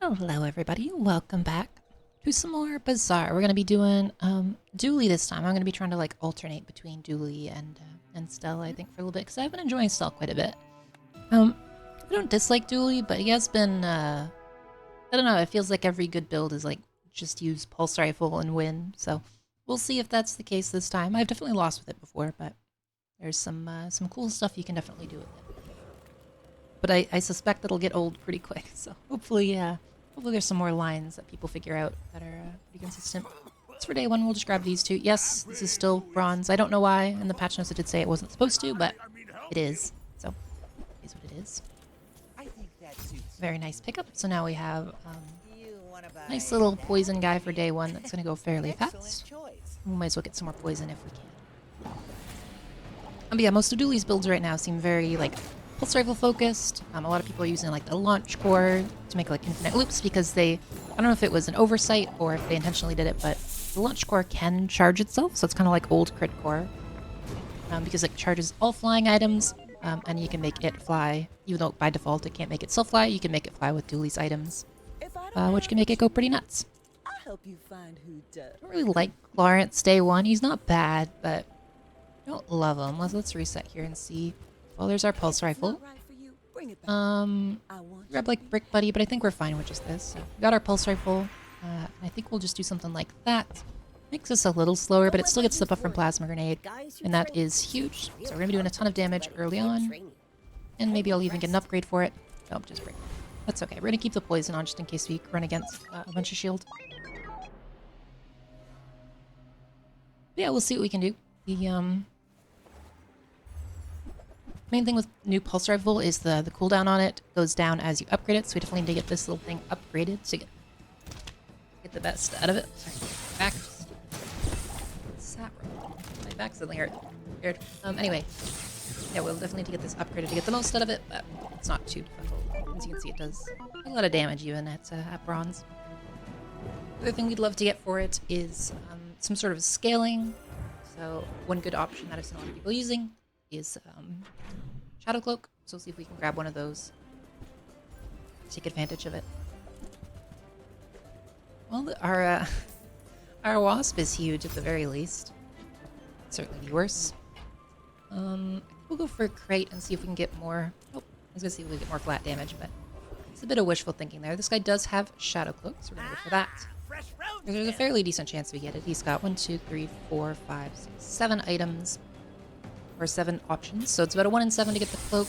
Hello everybody, welcome back to some more Bazaar. We're going to be doing Dooley this time. I'm going to be trying to like alternate between Dooley and Stella, I think, for a little bit, because I've been enjoying Stella quite a bit. I don't dislike Dooley, but he has been, I don't know, it feels like every good build is like just use Pulse Rifle and win, so we'll see if that's the case this time. I've definitely lost with it before, but there's some cool stuff you can definitely do with it. But I suspect it'll get old pretty quick, so hopefully there's some more lines that people figure out that are pretty consistent. As for day one, we'll just grab these two. Yes, this is still bronze. I don't know why. In the patch notes it did say it wasn't supposed to, but it is. So, it is what it is. Very nice pickup. So now we have nice little poison guy for day one that's going to go fairly fast. We might as well get some more poison if we can. But yeah, most of Dooley's builds right now seem very, like, Pulse Rifle focused. A lot of people are using like the launch core to make like infinite loops because I don't know if it was an oversight or if they intentionally did it, but the launch core can charge itself, so it's kind of like old crit core because it charges all flying items and you can make it fly, even though by default it can't make itself fly. You can make it fly with Dooley's items, which can make it go pretty nuts. I don't really like Lawrence day one. He's not bad, but I don't love him. Let's reset here and see. Well, there's our Pulse Rifle. Grab like Brick Buddy, but I think we're fine with just this. So we got our Pulse Rifle. I think we'll just do something like that. Makes us a little slower, but it still gets the buff from Plasma Grenade, and that is huge. So we're going to be doing a ton of damage early on, and maybe I'll even get an upgrade for it. Oh, just Brick. That's okay. We're going to keep the poison on just in case we run against a bunch of shield. Yeah, we'll see what we can do. The main thing with new Pulse Rifle is the cooldown on it goes down as you upgrade it, so we definitely need to get this little thing upgraded to get the best out of it. Sorry, back. My back suddenly hurt. Weird. Anyway, yeah, we'll definitely need to get this upgraded to get the most out of it, but it's not too difficult. As you can see, it does a lot of damage even at bronze. The other thing we'd love to get for it is some sort of scaling. So one good option that I've seen a lot of people using is Shadow Cloak, so we'll see if we can grab one of those. Take advantage of it. Well, our Wasp is huge at the very least. Certainly be worse. We'll go for a crate and see if we can get more. Oh, I was gonna see if we can get more flat damage, but it's a bit of wishful thinking there. This guy does have Shadow Cloak, so we're gonna go for that. There's a fairly decent chance we get it. He's got 1, 2, 3, 4, 5, 6, 7 items. Or 7 options, so it's about a 1 in 7 to get the cloak.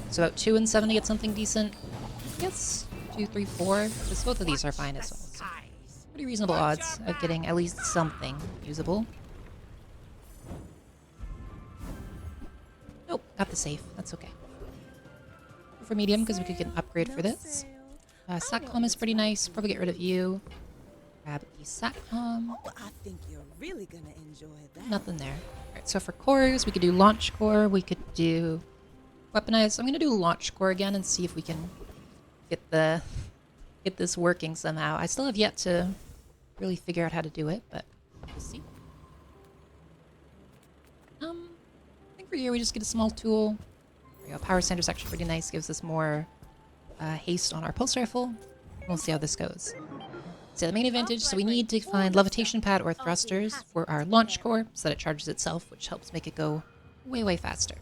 It's about 2 in 7 to get something decent. I guess 2, 3, 4. Because both of these are fine as well. So pretty reasonable odds of getting at least something usable. Nope, got the safe. That's okay. Go for medium because we could get an upgrade for this. Satcom is pretty nice. Probably get rid of you. Grab the Satcom. I think you're really gonna enjoy that. Nothing there. Alright, so for cores, we could do launch core, we could do weaponize. I'm gonna do launch core again and see if we can get this working somehow. I still have yet to really figure out how to do it, but we'll see. I think for here we just get a small tool. There we go. Power Sander's actually pretty nice, gives us more haste on our pulse rifle. We'll see how this goes. So the main advantage, so we need to find levitation pad or thrusters for our launch core so that it charges itself, which helps make it go way, way faster.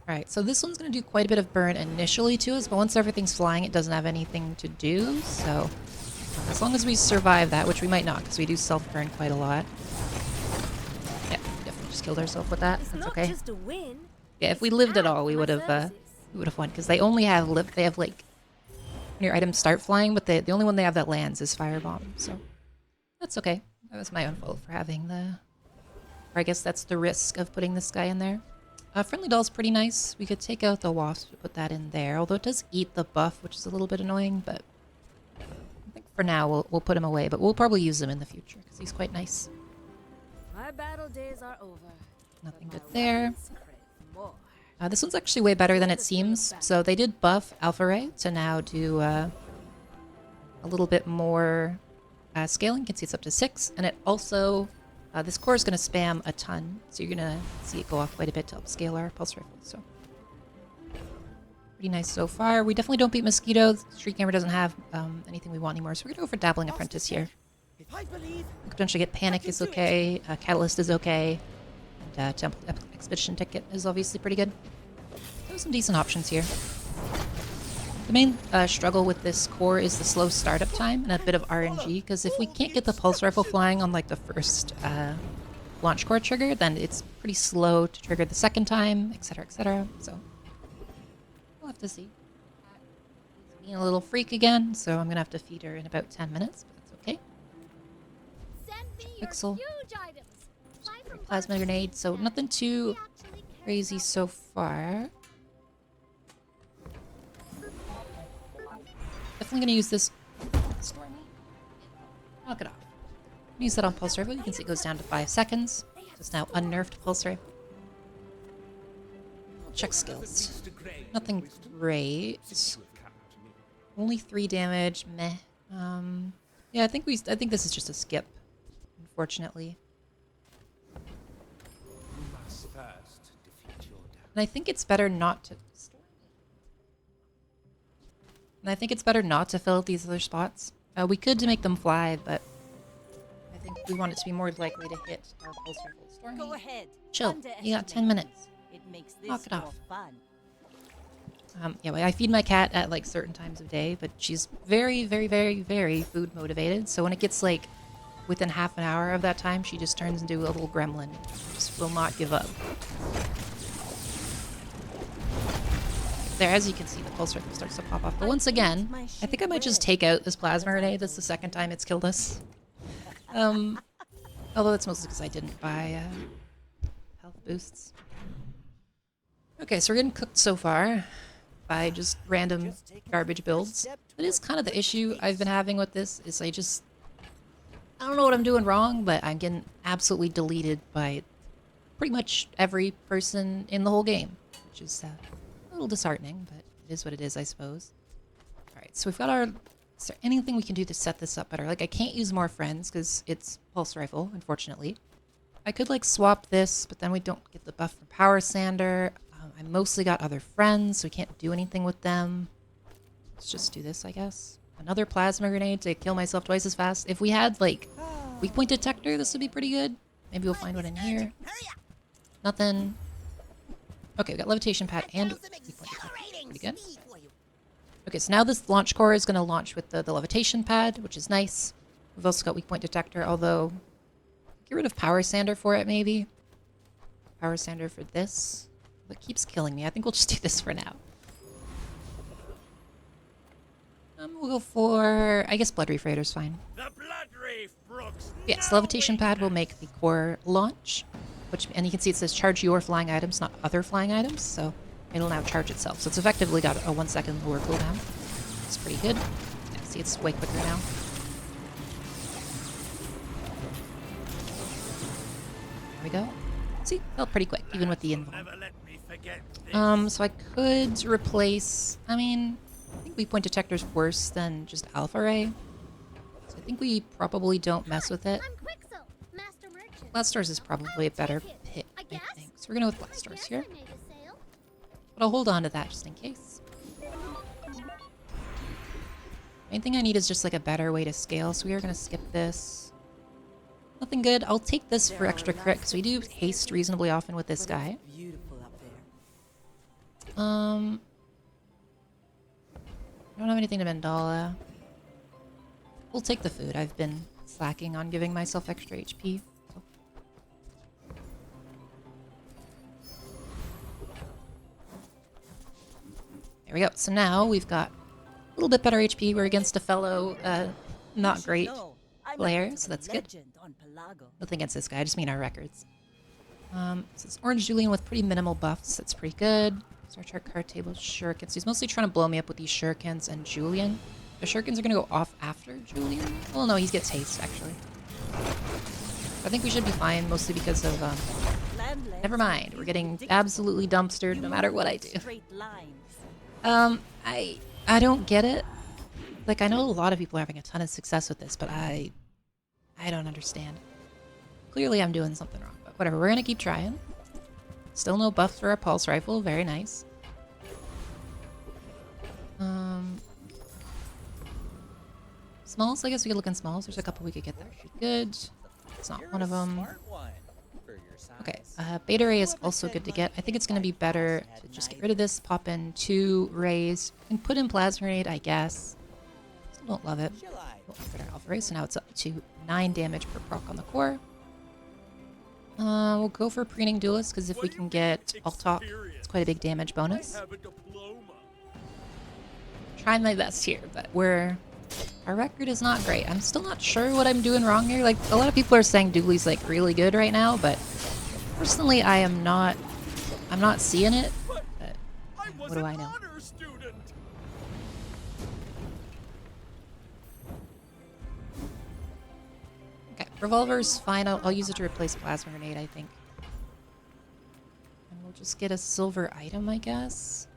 Alright, so this one's going to do quite a bit of burn initially to us, but once everything's flying, it doesn't have anything to do, so as long as we survive that, which we might not, because we do self-burn quite a lot. Yeah, we definitely just killed ourselves with that. That's okay. Yeah, if we lived at all, we would have won, because they only have like your items start flying, but the only one they have that lands is Firebomb, so that's okay. That was my own fault for having or I guess that's the risk of putting this guy in there. Friendly Doll's pretty nice. We could take out the Wasp and put that in there, although it does eat the buff, which is a little bit annoying, but I think for now we'll put him away, but we'll probably use him in the future, because he's quite nice. My battle days are over. Nothing good there. This one's actually way better than it seems. So they did buff Alpha Ray to now do a little bit more scaling. You can see it's up to 6. And it also, this core is going to spam a ton. So you're going to see it go off quite a bit to upscale our pulse rifle. So Pretty nice so far. We definitely don't beat Mosquito. Street Gamer doesn't have anything we want anymore, so we're gonna go for Dabbling Apprentice here. If I believe, We could potentially get Panic is okay, Catalyst is okay, and Temple Expedition Ticket is obviously pretty good. There's some decent options here. The main struggle with this core is the slow startup time and a bit of RNG, because if we can't get the Pulse Rifle flying on like the first launch core trigger, then it's pretty slow to trigger the second time, etc, etc. So we'll have to see. She's being a little freak again, so I'm gonna have to feed her in about 10 minutes, but that's okay. Pixel. Plasma grenade, so nothing too crazy so far. Definitely gonna use this. Stormy. Knock it off. Use that on Pulse Rifle. You can see it goes down to 5 seconds. It's now unnerfed Pulse Rifle. I'll check skills. Nothing great. Only 3 damage. Meh. Yeah, I think this is just a skip. Unfortunately. And I think it's better not to. And I think it's better not to fill out these other spots. We could to make them fly, but I think we want it to be more likely to hit our Pulse Rifle. Stormy. go ahead. Chill. You got 10 minutes. It makes this Knock it more off. fun. Yeah, I feed my cat at like certain times of day, but she's very, very, very, very food motivated. So when it gets like within half an hour of that time, she just turns into a little gremlin. She just will not give up. There, as you can see, the Pulse Rifle starts to pop off. But once again, I think I might just take out this Plasma Grenade. That's the second time it's killed us. Although it's mostly because I didn't buy health boosts. Okay, so we're getting cooked so far by just random garbage builds. That is kind of the issue I've been having with this, is I don't know what I'm doing wrong, but I'm getting absolutely deleted by pretty much every person in the whole game, which is a little disheartening, but it is what it is, I suppose. Alright, so we've got our... Is there anything we can do to set this up better? Like, I can't use more friends because it's Pulse Rifle, unfortunately. I could, like, swap this, but then we don't get the buff from Power Sander. I mostly got other friends, so we can't do anything with them. Let's just do this, I guess. Another Plasma Grenade to kill myself twice as fast. If we had, like, Weak Point Detector, this would be pretty good. Maybe we'll find one in here. Nothing. Okay, we got Levitation Pad and Weak Point Detector. Pretty good. Okay, so now this launch core is going to launch with the Levitation Pad, which is nice. We've also got Weak Point Detector, although... Get rid of Power Sander for it, maybe. Power Sander for this. That keeps killing me. I think we'll just do this for now. We'll go for... I guess Blood Reef Raider's fine. The Blood Reef Brooks. Yes, Levitation Pad will make the core launch. And you can see it says charge your flying items, not other flying items, so it'll now charge itself. So it's effectively got a 1 second lower cooldown. It's pretty good. Yeah, see, it's way quicker now. There we go. See, felt pretty quick, even with the invuln. So I could replace... I mean, I think Weak Point Detector's worse than just Alpha Ray. So I think we probably don't mess with it. Blast Doors is probably a better pick, I think. So we're gonna go with Blast Doors here. But I'll hold on to that just in case. Main thing I need is just like a better way to scale, so we are gonna skip this. Nothing good. I'll take this for extra crit, because we do haste reasonably often with this guy. I don't have anything to Mandala. We'll take the food. I've been slacking on giving myself extra HP. So. There we go. So now we've got a little bit better HP. We're against a fellow not great player, so that's good. Nothing against this guy, I just mean our records. So it's Orange Julian with pretty minimal buffs. That's pretty good. Star Chart card table shurikens. He's mostly trying to blow me up with these shurikens and Julian. The shurikens are going to go off after Julian. Well, no, he gets haste, actually. I think we should be fine, mostly because of... Never mind. We're getting absolutely dumpstered no matter what I do. I don't get it. Like, I know a lot of people are having a ton of success with this, but I don't understand. Clearly I'm doing something wrong, but whatever. We're going to keep trying. Still no buff for our Pulse Rifle. Very nice. Smalls, I guess we could look in smalls. There's a couple we could get that would be good. It's not one of them. Okay, Beta Ray is also good to get. I think it's going to be better to just get rid of this, pop in 2 rays, and put in Plasma Grenade, I guess. Still don't love it. We'll upgrade our Alpha Ray, so now it's up to 9 damage per proc on the core. We'll go for Preening Duelist, because if we can get Alt-Top, it's quite a big damage bonus. Trying my best here, but our record is not great. I'm still not sure what I'm doing wrong here. Like, a lot of people are saying Dooley's like really good right now, but personally I'm not seeing it. But what do I know? Okay, Revolver's fine. I'll use it to replace Plasma Grenade, I think. And we'll just get a silver item, I guess.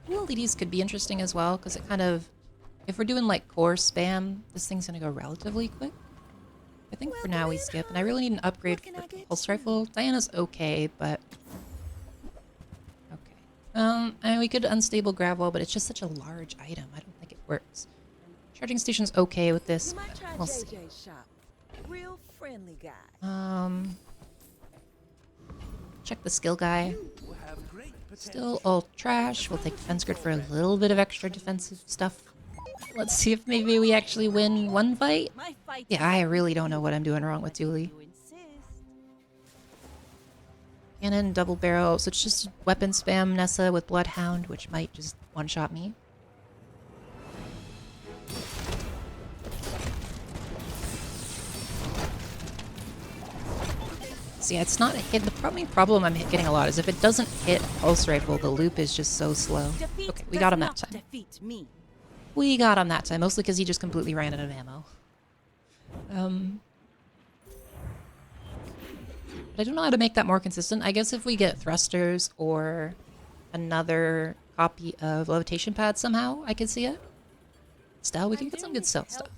LEDs could be interesting as well, because it kind of, if we're doing like core spam, this thing's gonna go relatively quick. I think for now we skip, and I really need an upgrade for the Pulse Rifle. Diana's okay, but okay. I mean, we could Unstable Gravel, but it's just such a large item. I don't think it works. Charging Station's okay with this, but we'll see. Real friendly guy. Check the skill guy. Still all trash. We'll take Defense Grid for a little bit of extra defensive stuff. Let's see if maybe we actually win one fight. Yeah, I really don't know what I'm doing wrong with Dooley. Cannon, double barrel. So it's just weapon spam Nessa with Bloodhound, which might just one-shot me. So yeah, it's not a hit. The main problem I'm getting a lot is if it doesn't hit Pulse Rifle, the loop is just so slow. Okay, we got him that time. We got him that time, mostly because he just completely ran out of ammo. But I don't know how to make that more consistent. I guess if we get thrusters or another copy of Levitation Pad somehow, I could see it. Still, we can get some good stealth stuff.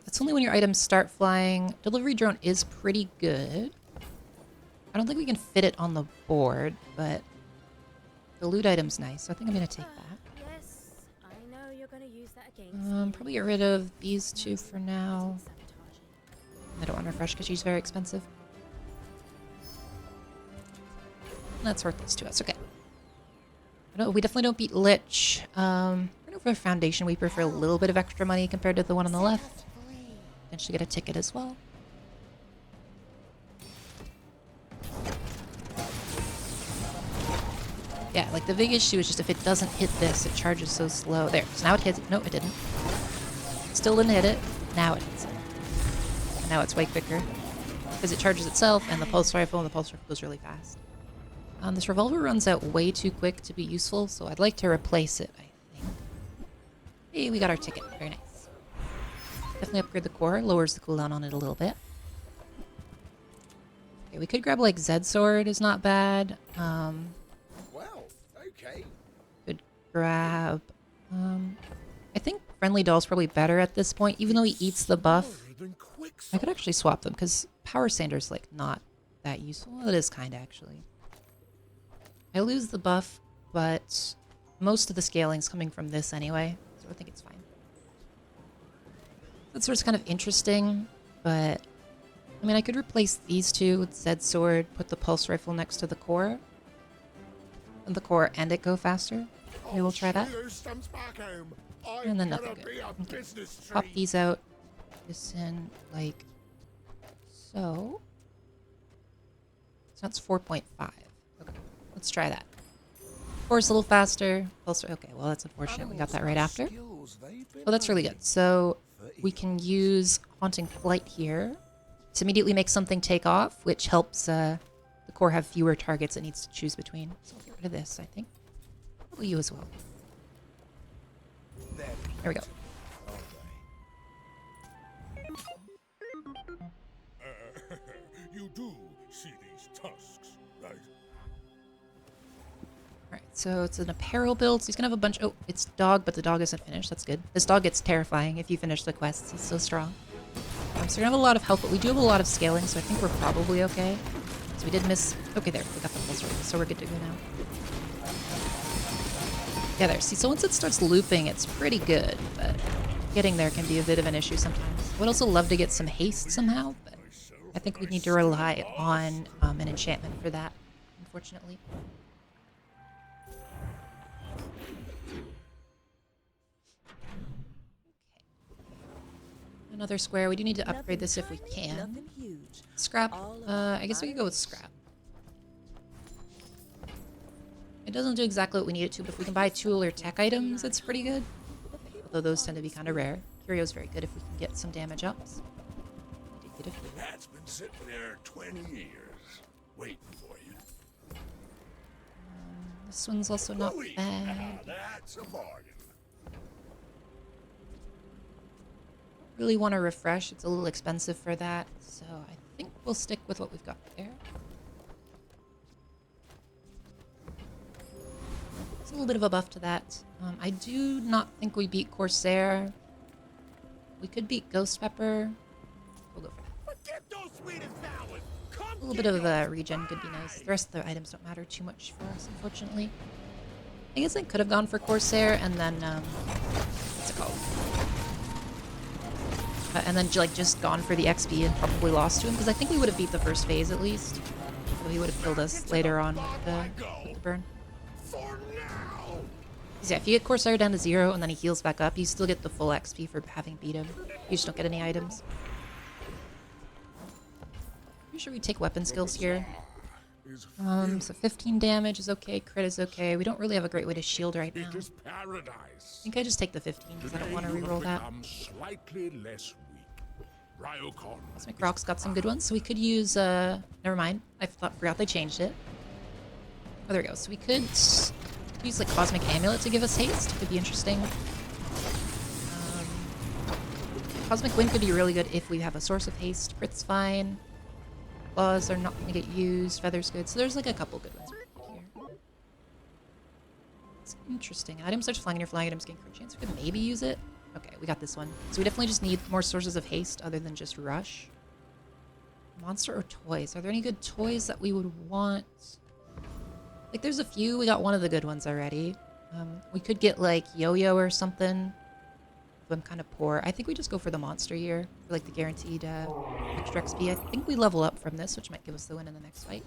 It's only when your items start flying. Delivery drone is pretty good. I don't think we can fit it on the board, but the loot item's nice, so I think I'm gonna take that. Yes, I know you're gonna use that against Probably get rid of these two for now. I don't want to refresh because she's very expensive. That's worth this to us. Okay. We definitely don't beat Lich. We're going for Foundation Weeper for a little bit of extra money compared to the one on the left. Potentially get a ticket as well. Yeah, like the big issue is just if it doesn't hit this, it charges so slow. There. So now it hits it. No, it didn't. Still didn't hit it. Now it hits it. And now it's way quicker. Because it charges itself and the Pulse Rifle, and the Pulse Rifle goes really fast. This Revolver runs out way too quick to be useful, so I'd like to replace it, I think. Hey, we got our ticket. Very nice. Definitely upgrade the core. Lowers the cooldown on it a little bit. Okay, we could grab, like, Zed Sword is not bad. Well, okay. Could grab... I think Friendly Doll's probably better at this point, even though he eats the buff. I could actually swap them, because Power Sander's, like, not that useful. Well, it is kind of, actually. I lose the buff, but most of the scaling's coming from this anyway, so I think it's fine. That sword's kind of interesting, but... I mean, I could replace these two with Zed Sword, put the Pulse Rifle next to the core. And the core and it go faster. Maybe we'll try that. And then nothing good. Okay. Pop these out. This in, like, so. So that's 4.5. Okay, let's try that. Core's a little faster. Pulse, okay, well, that's unfortunate. We got that right after. Oh, that's really good. So we can use Haunting Flight here to immediately make something take off, which helps the core have fewer targets it needs to choose between. So I'll get rid of this, I think. Probably you as well. There we go. You do see these tusks, right? Alright, so it's an apparel build. So he's gonna have a bunch. Oh, it's dog, but the dog isn't finished. That's good. This dog gets terrifying if you finish the quests. He's so strong. So we're gonna have a lot of health, but we do have a lot of scaling, so I think we're probably okay. So we did miss. Okay, there. We got the pulse rifle, so we're good to go now. Yeah, there. See, so once it starts looping, it's pretty good, but getting there can be a bit of an issue sometimes. I would also love to get some haste somehow, but I think we need to rely on an enchantment for that, unfortunately. Another square. We do need to upgrade this if we can. Scrap. I guess we could go with scrap. It doesn't do exactly what we need it to, but if we can buy tool or tech items, it's pretty good. Although those tend to be kind of rare. Curio's very good if we can get some damage ups. We did get a few. That's been sitting there 20 years, waiting for you. This one's also not bad. That's a bargain. Really want to refresh. It's a little expensive for that, so I think we'll stick with what we've got there. It's a little bit of a buff to that. I do not think we beat Corsair. We could beat Ghost Pepper. We'll go for that. A little bit of a regen could be nice. The rest of the items don't matter too much for us, unfortunately. I guess I could have gone for Corsair and then, what's it called? And then like just gone for the XP and probably lost to him, because I think we would have beat the first phase at least. So he would have killed us later on with the burn. Because yeah, if you get Corsair down to 0 and then he heals back up, you still get the full XP for having beat him. You just don't get any items. Pretty sure we take weapon skills here. So 15 damage is okay, crit is okay. We don't really have a great way to shield right now. I think I just take the 15 because I don't want to reroll that. Cosmic Rock's got some good ones, so we could use, never mind. I forgot they changed it. Oh, there we go. So we could use like Cosmic Amulet to give us haste. Could be interesting. Cosmic Wind could be really good if we have a source of haste. Crit's fine. Claws are not going to get used. Feather's good. So there's like a couple good ones here. It's interesting. Items such as flying near flying items gain crit chance. We could maybe use it. Okay, we got this one. So we definitely just need more sources of haste other than just rush. Monster or toys? Are there any good toys that we would want? Like there's a few. We got one of the good ones already. We could get like Yo-Yo or something. I'm kind of poor. I think we just go for the monster here, for like the guaranteed extra XP. I think we level up from this, which might give us the win in the next fight.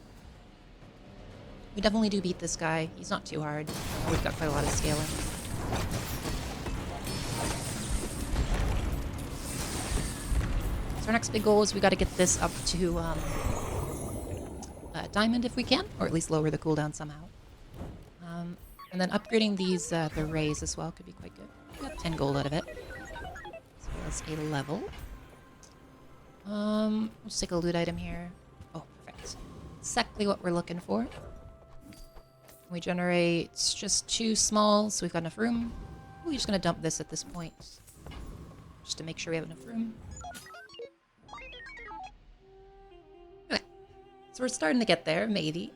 We definitely do beat this guy. He's not too hard. We've got quite a lot of scaling. So our next big goal is we got to get this up to diamond if we can, or at least lower the cooldown somehow. And then upgrading these the rays as well could be quite good. We got 10 gold out of it. As a level. Let's take a loot item here. Oh, perfect. Exactly what we're looking for. We generate just 2 small, so we've got enough room. We're just gonna dump this at this point, just to make sure we have enough room. Okay, so we're starting to get there. Maybe.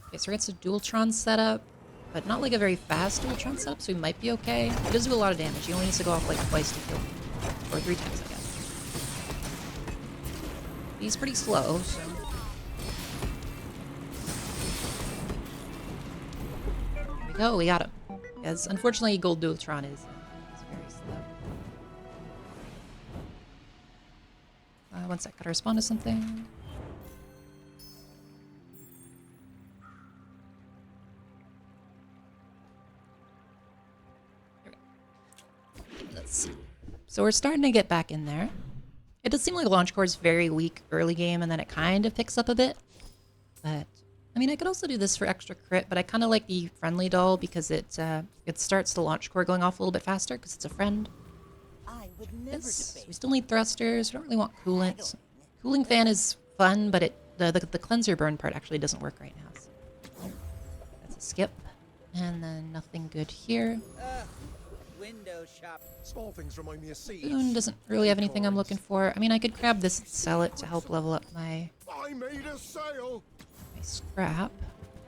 Okay, so we're getting some Dualtron setup, but not like a very fast Dualtron setup, so we might be okay. It does do a lot of damage. He only needs to go off like twice to kill. Or 3 times, I guess. He's pretty slow, so... There we go, we got him. Because unfortunately, Gold Dualtron is very slow. One sec, gotta respond to something. Let's see. So we're starting to get back in there. It does seem like Launch Core is very weak early game, and then it kind of picks up a bit. But, I mean, I could also do this for extra crit, but I kind of like the friendly doll because it starts the Launch Core going off a little bit faster because it's a friend. We still need thrusters. We don't really want coolant. Cooling fan is fun, but the cleanser burn part actually doesn't work right now. So that's a skip. And then nothing good here. Window shop. Small things remind me of seeds. Boon doesn't really have anything I'm looking for. I mean, I could grab this and sell it to help level up my I made a sale. scrap.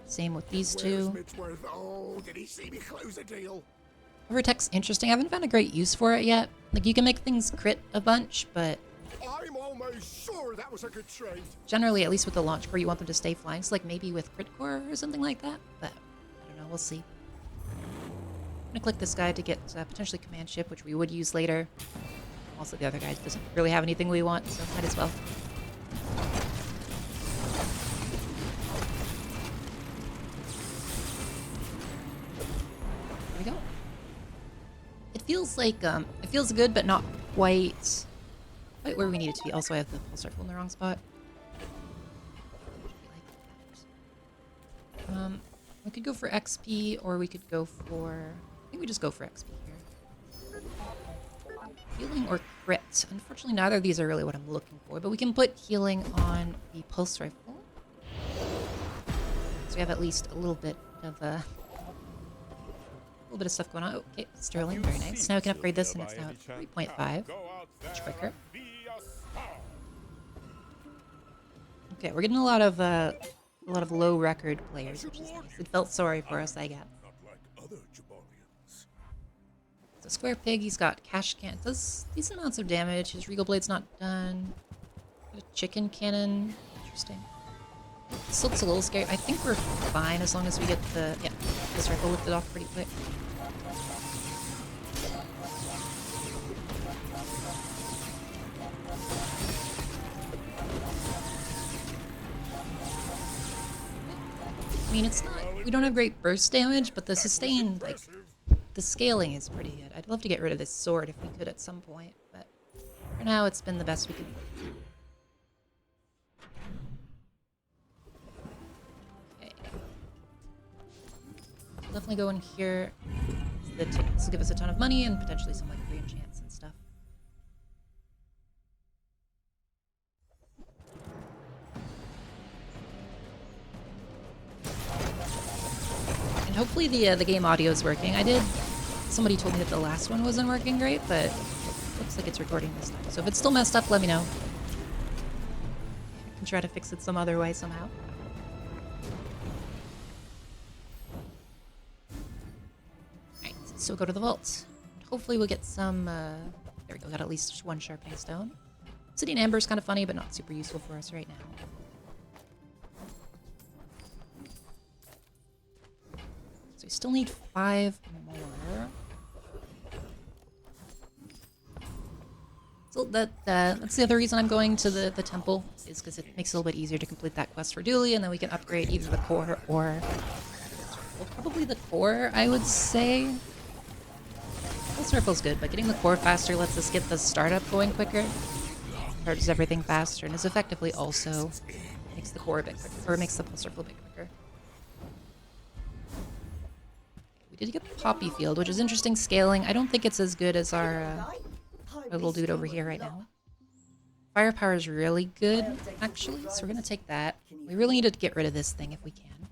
Same with these two. Oh, did he see me close a deal? Overtech's interesting. I haven't found a great use for it yet. Like, you can make things crit a bunch, but I'm almost sure that was a good trade. generally, at least with the launch core, you want them to stay flying. So, like, maybe with crit core or something like that. But We'll see. I'm gonna click this guy to get potentially command ship, which we would use later. Also, the other guy doesn't really have anything we want, so might as well. There we go. It feels like it feels good, but not quite where we need it to be. Also, I have the pulse rifle in the wrong spot. We could go for XP, or we could go for... I think we just go for XP here. Healing or crit. Unfortunately, neither of these are really what I'm looking for, but we can put healing on the pulse rifle. So we have at least a little bit of stuff going on. Okay, Sterling, very nice. Now we can upgrade this, and it's now at 3.5. Much quicker. Okay, we're getting a lot of low record players, which is nice. It felt sorry for us, I guess. So Square Pig, he's got Cash Can. Does decent amounts of damage. His Regal Blade's not done. A Chicken Cannon. Interesting. This looks a little scary. I think we're fine as long as we get the... Yeah, this rifle lifted off pretty quick. I mean, it's not... We don't have great burst damage, but the sustained, like... The scaling is pretty good. I'd love to get rid of this sword if we could at some point, but... For now, it's been the best we could do. Okay. Definitely go in here. This will give us a ton of money and potentially some, like, free enchants and stuff. And hopefully the game audio is working. Somebody told me that the last one wasn't working great, but it looks like it's recording this time. So if it's still messed up, let me know. I can try to fix it some other way somehow. Alright, so go to the vault. Hopefully we'll get some, there we go, got at least one sharpening stone. Obsidian Amber is kind of funny, but not super useful for us right now. So we still need 5 more. So that's the other reason I'm going to the temple, is because it makes it a little bit easier to complete that quest for Dooley, and then we can upgrade either the core or... Well, probably the core, I would say. Pulse Rifle's good, but getting the core faster lets us get the startup going quicker. Charges everything faster, and is effectively also makes the core a bit quicker, or makes the Pulse Rifle a bit quicker. We did get the Poppy Field, which is interesting scaling. I don't think it's as good as our little dude over here right now. Firepower is really good, actually, so we're gonna take that. We really need to get rid of this thing if we can.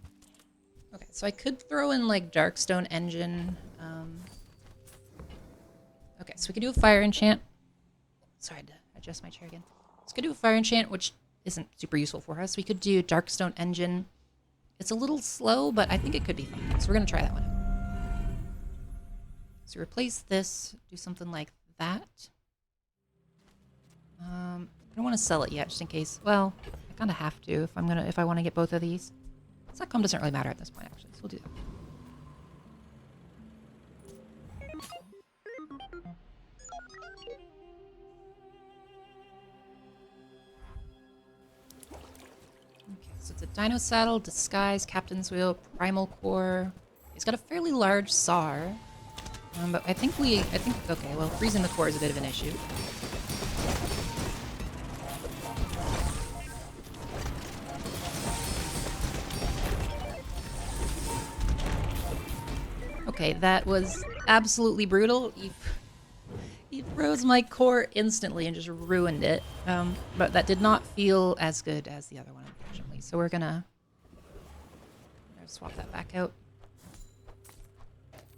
Okay, so I could throw in, like, Darkstone Engine. Okay, so we could do a Fire Enchant. Sorry, I had to adjust my chair again. So we could do a Fire Enchant, which isn't super useful for us. We could do Darkstone Engine. It's a little slow, but I think it could be fun. So we're gonna try that one out. So replace this, do something like that. I don't want to sell it yet, just in case. Well, I kind of have to if I want to get both of these. Satcom doesn't really matter at this point, actually, so we'll do that. Okay, so it's a Dino Saddle, Disguise, Captain's Wheel, Primal Core. He's got a fairly large SAR. But okay, well, freezing the core is a bit of an issue. Okay, that was absolutely brutal. He froze my core instantly and just ruined it. But that did not feel as good as the other one, unfortunately. So we're gonna swap that back out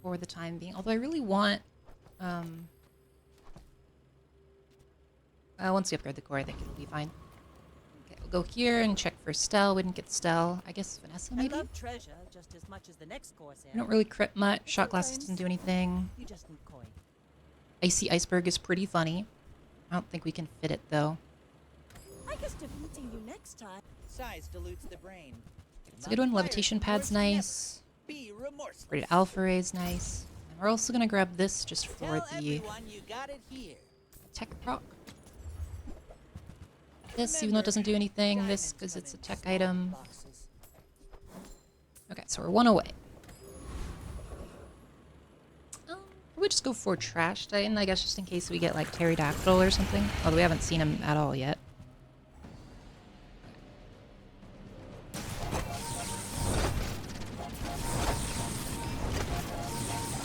for the time being. Although I really want... once we upgrade the core, I think it'll be fine. Okay, we'll go here and check for Stell. We didn't get Stell. I guess Vanessa, maybe? I love treasure just as much as the next course. I don't really crit much. Shot glasses doesn't do anything. You just need coin. Icy Iceberg is pretty funny. I don't think we can fit it, though. I guess defeating you next time. Size dilutes the brain. It's a good one. Levitation Pad's nice. Be remorseful. Rated Alpha Ray is nice. And we're also gonna grab this just for Tell the everyone you got it here. tech proc. This, even though it doesn't do anything, this because it's a tech item. Okay, so we're one away. We just go for Trash Titan, I guess, just in case we get like Pterodactyl or something. Although we haven't seen him at all yet.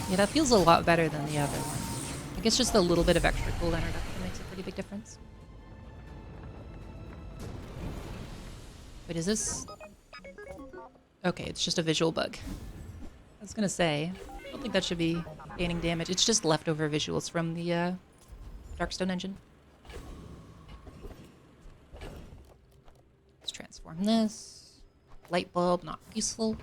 Yeah, that feels a lot better than the other one. I guess just a little bit of extra cooldown reduction makes a pretty big difference. Wait, is this... Okay, it's just a visual bug. I was gonna say, I don't think that should be gaining damage. It's just leftover visuals from the Darkstone engine. Let's transform this. Light bulb, not useful.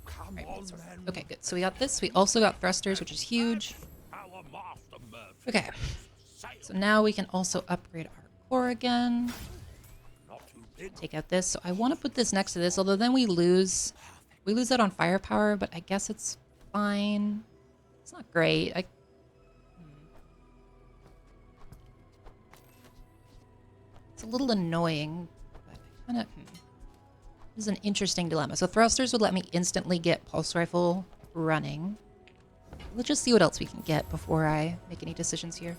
Come Right, on, so- then. okay, good. So we got this. We also got thrusters, which is huge. Our master merchant. Okay, Sail. so now we can also upgrade our core again. Not too big. Take out this. So I want to put this next to this, although then we lose that on firepower, but I guess it's fine. It's not great. It's a little annoying, but I kind of... This is an interesting dilemma. So thrusters would let me instantly get pulse rifle running. Let's just see what else we can get before I make any decisions here.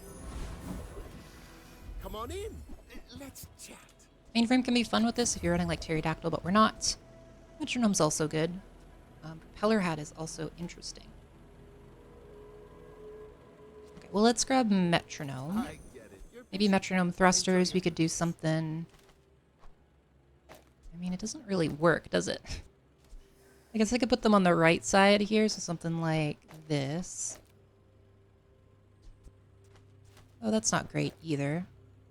Come on in. Let's chat. Mainframe can be fun with this if you're running like Pterodactyl, but we're not. Metronome's also good. Propeller hat is also interesting. Okay, well let's grab Metronome. I get it. You're Maybe Metronome thrusters, we could do something... I mean, it doesn't really work, does it? I guess I could put them on the right side here, so something like this. Oh, that's not great either.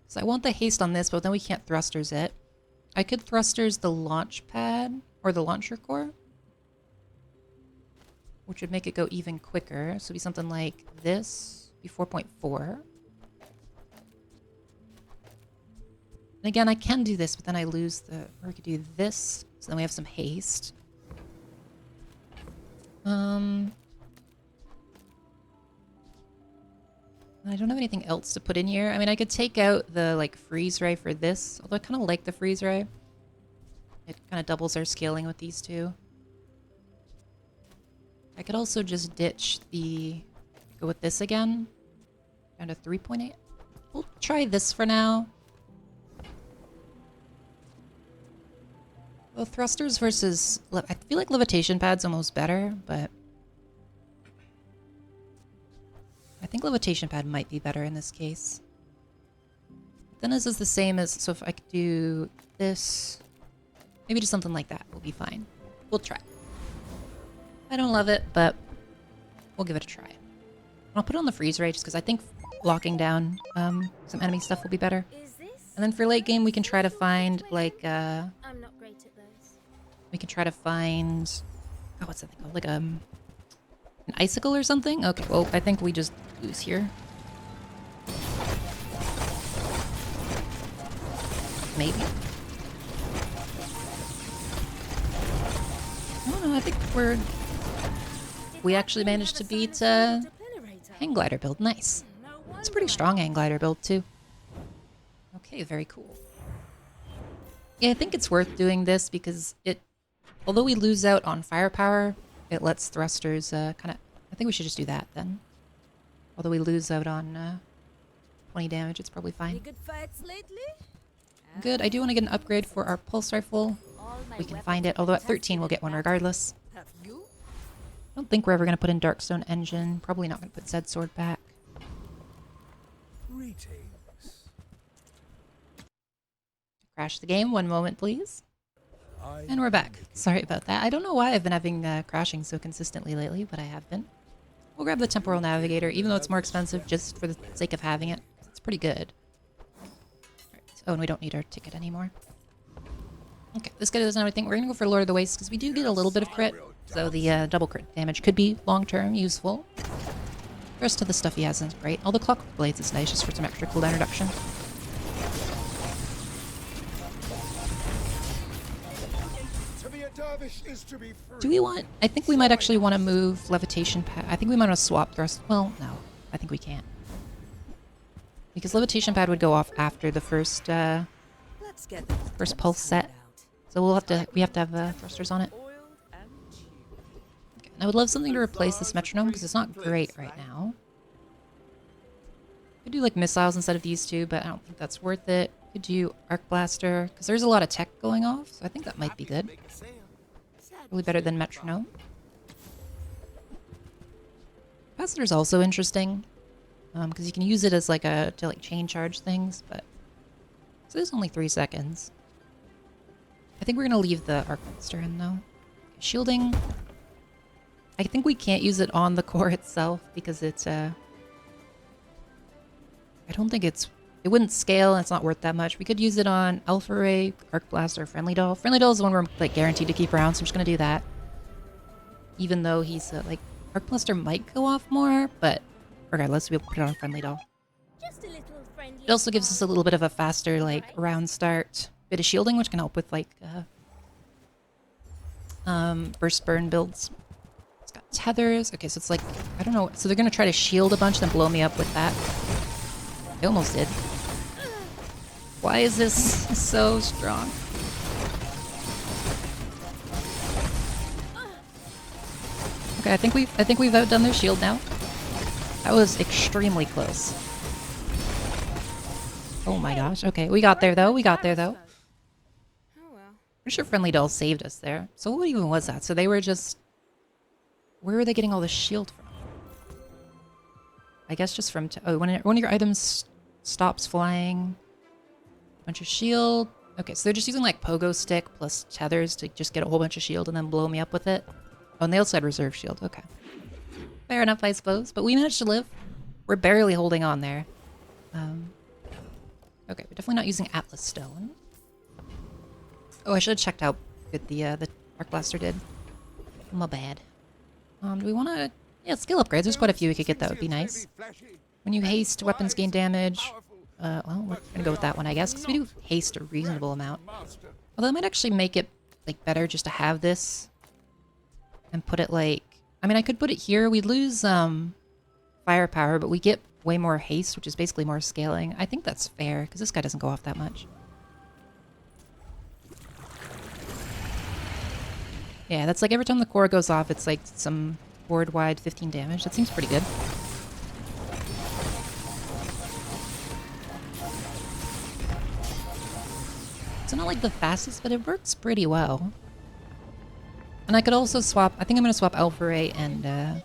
So I want the haste on this, but then we can't thrusters it. I could thrusters the launch pad, or the launcher core, which would make it go even quicker. So it'd be something like this, be 4.4. And again, I can do this, but then I lose the... Or I could do this, so then we have some haste. I don't have anything else to put in here. I mean, I could take out the, like, freeze ray for this, although I kind of like the freeze ray. It kind of doubles our scaling with these two. I could also just ditch the... Go with this again. Down to 3.8. We'll try this for now. Well, thrusters versus... I feel like levitation pad's almost better, but... I think levitation pad might be better in this case. Then this is the same as... So if I could do this... Maybe just something like that will be fine. We'll try. I don't love it, but we'll give it a try. I'll put it on the freeze ray just because I think locking down some enemy stuff will be better. Is this? And then for late game, we can try to find, like, I'm not great at those. we can try to find... Oh, what's that thing called? Like, an icicle or something? Okay, well, I think we just lose here. Maybe. I don't know, I think we actually managed to beat, Hang Glider build. Nice. It's a pretty strong Hang Glider build, too. Okay, very cool. Yeah, I think it's worth doing this because it... Although we lose out on firepower, it lets thrusters kind of... I think we should just do that, then. Although we lose out on 20 damage, it's probably Any fine. good fights lately? Good, I do want to get an upgrade for our pulse rifle. We can find it, although at 13 we'll get one regardless. Have you? I don't think we're ever going to put in Darkstone Engine. Probably not going to put Zed Sword back. Greetings. Crash the game, one moment please. I And we're back. Sorry about that. I don't know why I've been having crashing so consistently lately, but I have been. We'll grab the Temporal Navigator, even though it's more expensive, just for the sake of having it. It's pretty good. Right. Oh, and we don't need our ticket anymore. Okay, this guy doesn't have anything. We're going to go for Lord of the Wastes, because we do get a little bit of crit. So the double crit damage could be long-term useful. The rest of the stuff he has isn't great. All the Clockwork Blades is nice, just for some extra cooldown reduction. to be a dervish is to be free. Do we want... I think we might actually want to move levitation pad. I think we might want to swap thrust. Well, no. I think we can't. Because levitation pad would go off after the first Let's get this first pulse set. out. So we have to have thrusters on it. Oiled and tuned. Okay. I would love something to replace this metronome because it's not great right now. Could do like missiles instead of these two, but I don't think that's worth it. Could do arc blaster because there's a lot of tech going off, so I think that might be good. Really better than metronome. Capacitor's also interesting because you can use it as like to like chain charge things, but so there's only 3 seconds. I think we're gonna leave the arc blaster in though. Shielding. I think we can't use it on the core itself because it's I don't think it wouldn't scale and it's not worth that much. We could use it on Alpha Ray, Arc Blaster, Friendly Doll. Friendly Doll is the one we're like guaranteed to keep around, so I'm just gonna do that. Even though he's like Arc Blaster might go off more, but regardless, we'll put it on Friendly Doll. Just a little friendly. It also gives us a little bit of a faster like round start, bit of shielding, which can help with like burst burn builds. It's got tethers. Okay, so it's like I don't know. So they're gonna try to shield a bunch, then blow me up with that. I almost did. Why is this so strong? Okay, I think we've outdone their shield now. That was extremely close. Oh my gosh. Okay, we got there though. We got there though. Oh well. Pretty sure Friendly Doll saved us there. So what even was that? So they were just... Where are they getting all the shield from? I guess just from... Oh, when one of your items stops flying. Bunch of shield. Okay, so they're just using like pogo stick plus tethers to just get a whole bunch of shield and then blow me up with it. Oh, and they also had reserve shield. Okay. Fair enough, I suppose. But we managed to live. We're barely holding on there. Okay, we're definitely not using Atlas Stone. Oh, I should have checked out what the Arc Blaster did. My bad. Do we want to... Yeah, skill upgrades. There's quite a few we could get. That would be nice. When you haste, weapons gain damage. Well, we're gonna go with that one, I guess, because we do haste a reasonable amount. Although it might actually make it like better just to have this and put it like... I mean, I could put it here. We'd lose firepower, but we get way more haste, which is basically more scaling. I think that's fair, because this guy doesn't go off that much. Yeah, that's like every time the core goes off, it's like some board-wide 15 damage. That seems pretty good. It's not like the fastest, but it works pretty well. And I could also swap... I think I'm going to swap Alpha Ray and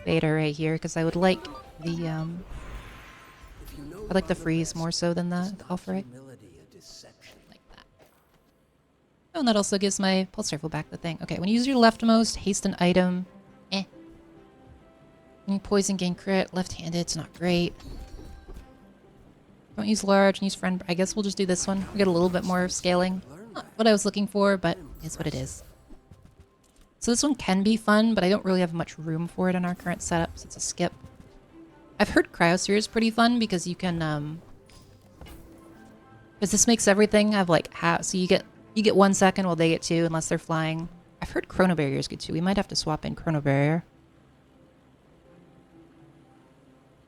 Beta Ray here, because I would like the... I'd like the freeze more so than the Alpha Ray. Like that. Oh, and that also gives my pulse rifle back the thing. Okay, when you use your leftmost, haste an item. When you poison gain crit, left-handed, it's not great. Don't use large, use friend... I guess we'll just do this one. We get a little bit more scaling. Not what I was looking for, but it's what it is. So this one can be fun, but I don't really have much room for it in our current setup, so it's a skip. I've heard Cryosphere is pretty fun because you can, because this makes everything have like half, so you get 1 second while they get 2 unless they're flying. I've heard Chrono Barrier is good too. We might have to swap in Chrono Barrier.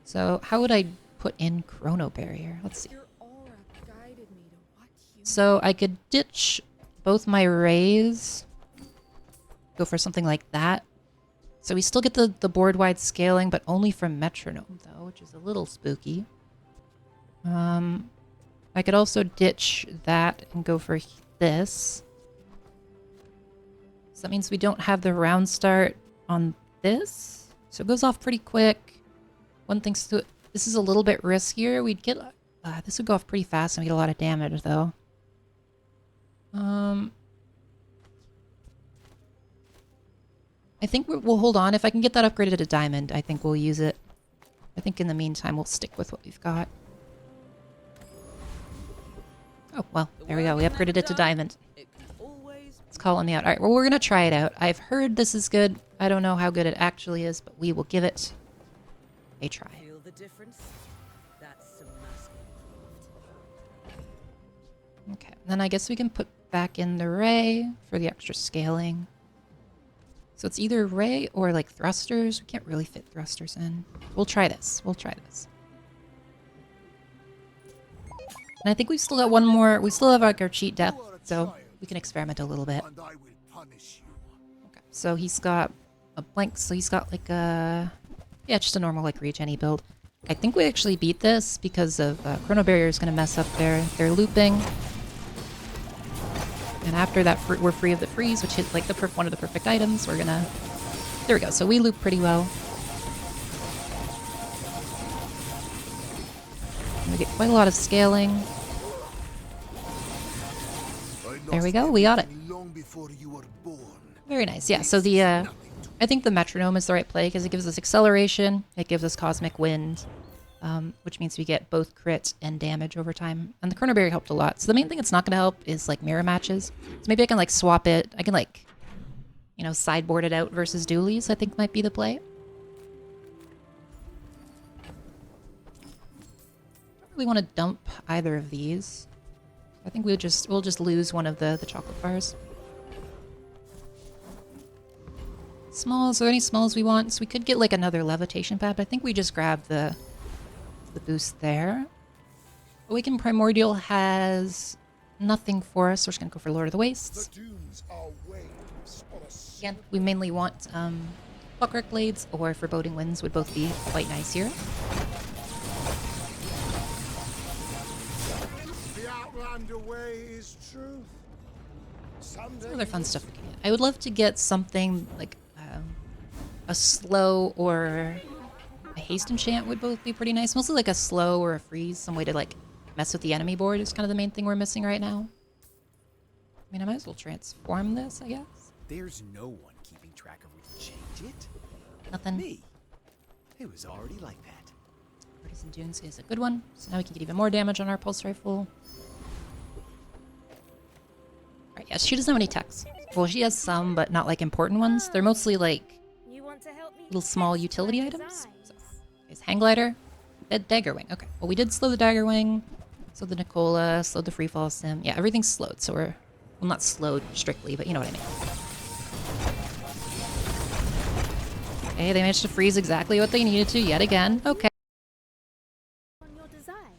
So how would I put in Chrono Barrier? Let's see. So I could ditch both my rays. Go for something like that. So we still get the board-wide scaling, but only from Metronome, though, which is a little spooky. I could also ditch that and go for this. So that means we don't have the round start on this. So it goes off pretty quick. One thing, this is a little bit riskier. We'd get... this would go off pretty fast and we get a lot of damage, though. I think we'll hold on. If I can get that upgraded to diamond, I think we'll use it. I think in the meantime, we'll stick with what we've got. Oh, well, there we go. We upgraded it to diamond. It's calling me out. All right, well, we're going to try it out. I've heard this is good. I don't know how good it actually is, but we will give it a try. Feel the difference? That's some muscle. Okay, then I guess we can put back in the ray for the extra scaling. So it's either ray or like thrusters. We can't really fit thrusters in. We'll try this. We'll try this. And I think we've still got one more. We still have like our cheat death, so we can experiment a little bit. And I will punish you. Okay. So he's got a blank. So he's got like a just a normal like regen build. I think we actually beat this because of Chrono Barrier is going to mess up their looping. And after that, we're free of the freeze, which hit like one of the perfect items. We're gonna. There we go. So we loop pretty well. And we get quite a lot of scaling. There we go. We got it. Long before you were born. Very nice. Yeah. So the I think the metronome is the right play because it gives us acceleration. It gives us cosmic wind, which means we get both crit and damage over time. And the Chrono Barrier helped a lot. So the main thing it's not going to help is like mirror matches. So maybe I can like swap it. I can like, you know, sideboard it out versus dualies. I think might be the play. Don't really want to dump either of these. I think we'll just lose one of the chocolate bars. Smalls, are there any smalls we want? So we could get like another levitation pad, but I think we just grab the boost there. Awakened Primordial has nothing for us, so we're just gonna go for Lord of the Wastes. The dunes are waves on a Again, we mainly want Clockwork Blades or Foreboding Winds would both be quite nice here. The Outlander way is truth. Someday Other fun stuff we can get. I would love to get something like a slow or a haste enchant would both be pretty nice. Mostly like a slow or a freeze, some way to like mess with the enemy board is kind of the main thing we're missing right now. I mean, I might as well transform this, I guess. There's no one keeping track of which change it. Nothing. Me. It was already like that. Partisan Dunes is a good one. So now we can get even more damage on our pulse rifle. Alright, yeah, she doesn't have any techs. Well, she has some, but not like important ones. They're mostly like You want to help me little small test utility my items. designs? So, there's Hang Glider, Dagger Wing. Okay, well we did slow the Dagger Wing, slowed the Nicola, slowed the Freefall Sim. Yeah, everything's slowed, so we're, well, not slowed strictly, but you know what I mean. Okay, they managed to freeze exactly what they needed to yet again. Okay. On your design.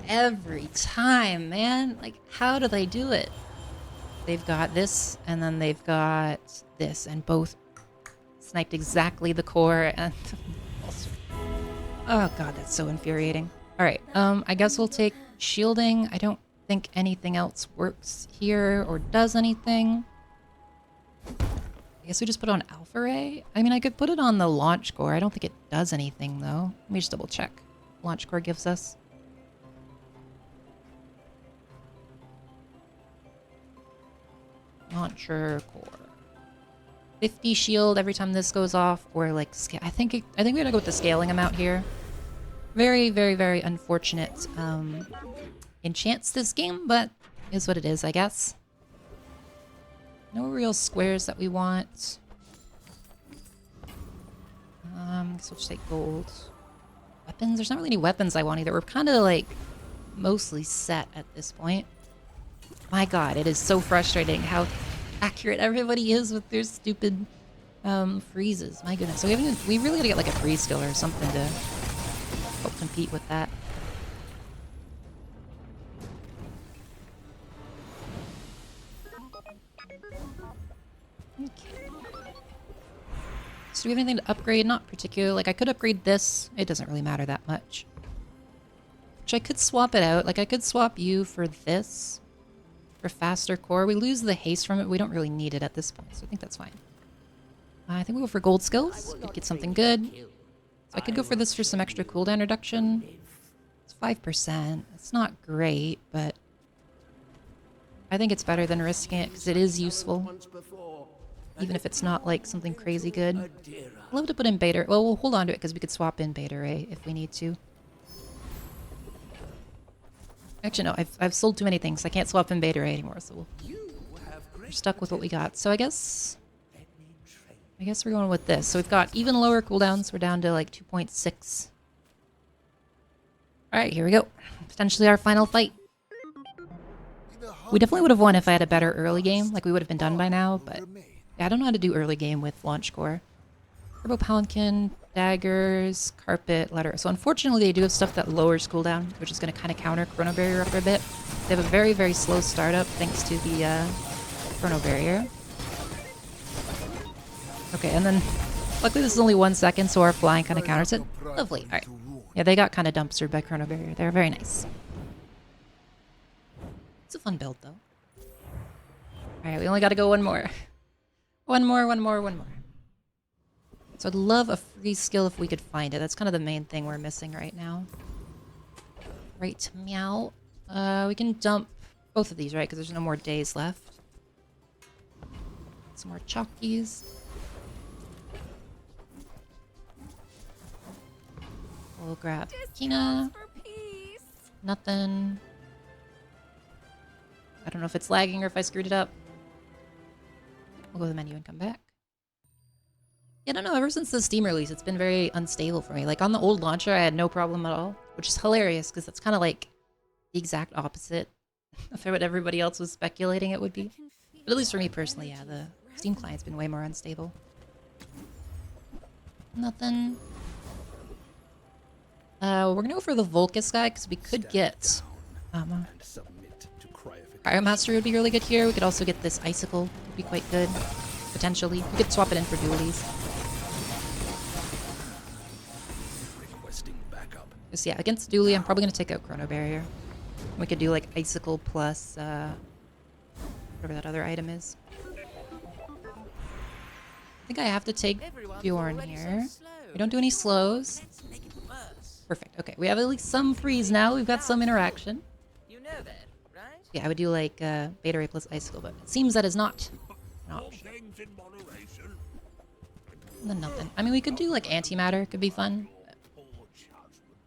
Every time, man. Like, how do they do it? They've got this, and then they've got this, and both sniped exactly the core, and... Oh god, that's so infuriating. Alright, I guess we'll take shielding. I don't think anything else works here, or does anything. I guess we just put it on Alpha Ray? I mean, I could put it on the launch core. I don't think it does anything, though. Let me just double check. Launch core gives us. Launcher core. 50 shield every time this goes off, or like I think we're gonna go with the scaling amount here. Very, very, very unfortunate enchants this game, but is what it is, I guess. No real squares that we want. Guess we'll just take gold. Weapons? There's not really any weapons I want either. We're kind of like mostly set at this point. My god, it is so frustrating how accurate everybody is with their stupid freezes. My goodness. So we really gotta get like a freeze skill or something to help compete with that. Okay. So do we have anything to upgrade? Not particularly. Like I could upgrade this. It doesn't really matter that much. Which I could swap it out. Like I could swap you for this. For faster core. We lose the haste from it. We don't really need it at this point, so I think that's fine. I think we'll go for gold skills. Could get something good. So I could go for this for some extra cooldown reduction. It's 5%. It's not great, but I think it's better than risking it because it is useful. Even if it's not like something crazy good. I'd love to put in Beta. Well, we'll hold on to it because we could swap in Beta Ray if we need to. Actually, no, I've sold too many things. I can't swap in Beta Ray anymore, so we're stuck with what we got. So I guess we're going with this. So we've got even lower cooldowns. We're down to like 2.6. All right, here we go. Potentially our final fight. We definitely would have won if I had a better early game. Like, we would have been done by now, but yeah, I don't know how to do early game with launch core. Turbo Palanquin, daggers, carpet, letter. So unfortunately, they do have stuff that lowers cooldown, which is going to kind of counter Chrono Barrier for a bit. They have a very, very slow startup thanks to the Chrono Barrier. Okay, and then luckily this is only 1 second, so our flying kind of counters it. Lovely. All right. Yeah, they got kind of dumpstered by Chrono Barrier. They're very nice. It's a fun build, though. All right, we only got to go one more. One more. So I'd love a free skill if we could find it. That's kind of the main thing we're missing right now. Right, meow. We can dump both of these, right? Because there's no more days left. Some more chalkies. We'll grab Kina. Nothing. I don't know if it's lagging or if I screwed it up. We'll go to the menu and come back. Yeah, I don't know. Ever since the Steam release, it's been very unstable for me. Like, on the old launcher, I had no problem at all. Which is hilarious, because that's kind of like the exact opposite of what everybody else was speculating it would be. But at least for me personally, yeah, the Steam client's been way more unstable. Nothing. We're gonna go for the Volcus guy, because we could get... Cryo Master would be really good here. We could also get this Icicle. Would be quite good. Potentially. We could swap it in for dualies. Just, yeah, against dually, I'm probably going to take out Chrono Barrier. We could do, like, Icicle plus, whatever that other item is. I think I have to take Bjorn here. We don't do any slows. Perfect. Okay, we have at least some freeze now. We've got some interaction. You know that, right? Yeah, I would do, like, Beta Ray plus Icicle, but it seems that is not an option. And then nothing. I mean, we could do, like, Antimatter. Could be fun.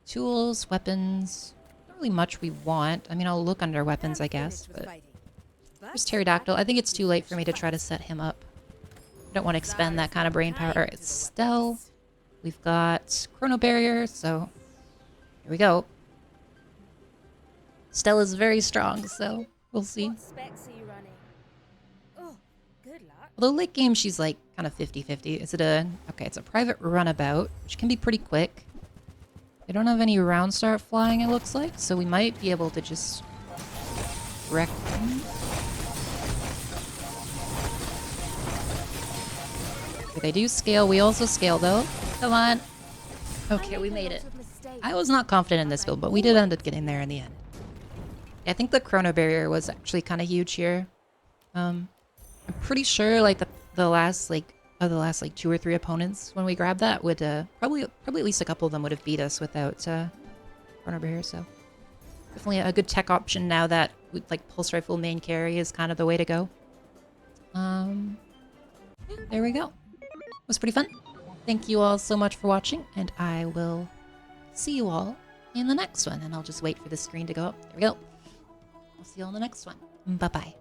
Tools, weapons, not really much we want. I mean, I'll look under weapons, I guess, but... There's Pterodactyl. I think it's too late for me to try to set him up. I don't want to expend that kind of brain power. Alright, Stell. We've got Chrono Barrier, so... Here we go. Stell is very strong, so we'll see. What specs are you running? Oh, good luck. Although late game, she's like kind of 50-50. Is it a... Okay, it's a private runabout, which can be pretty quick. They don't have any round start flying, it looks like, so we might be able to just wreck them. Okay, they do scale. We also scale, though. Come on. Okay, we made it. I was not confident in this build, but we did end up getting there in the end. I think the Chrono Barrier was actually kind of huge here. I'm pretty sure, like, the last 2 or 3 opponents when we grabbed that would probably at least a couple of them would have beat us without Chrono Barrier. So definitely a good tech option now that like Pulse Rifle main carry is kind of the way to go. Yeah, there we go. It was pretty fun. Thank you all so much for watching, and I will see you all in the next one. And I'll just wait for the screen to go up. There we go. I'll see you all in the next one. Bye bye.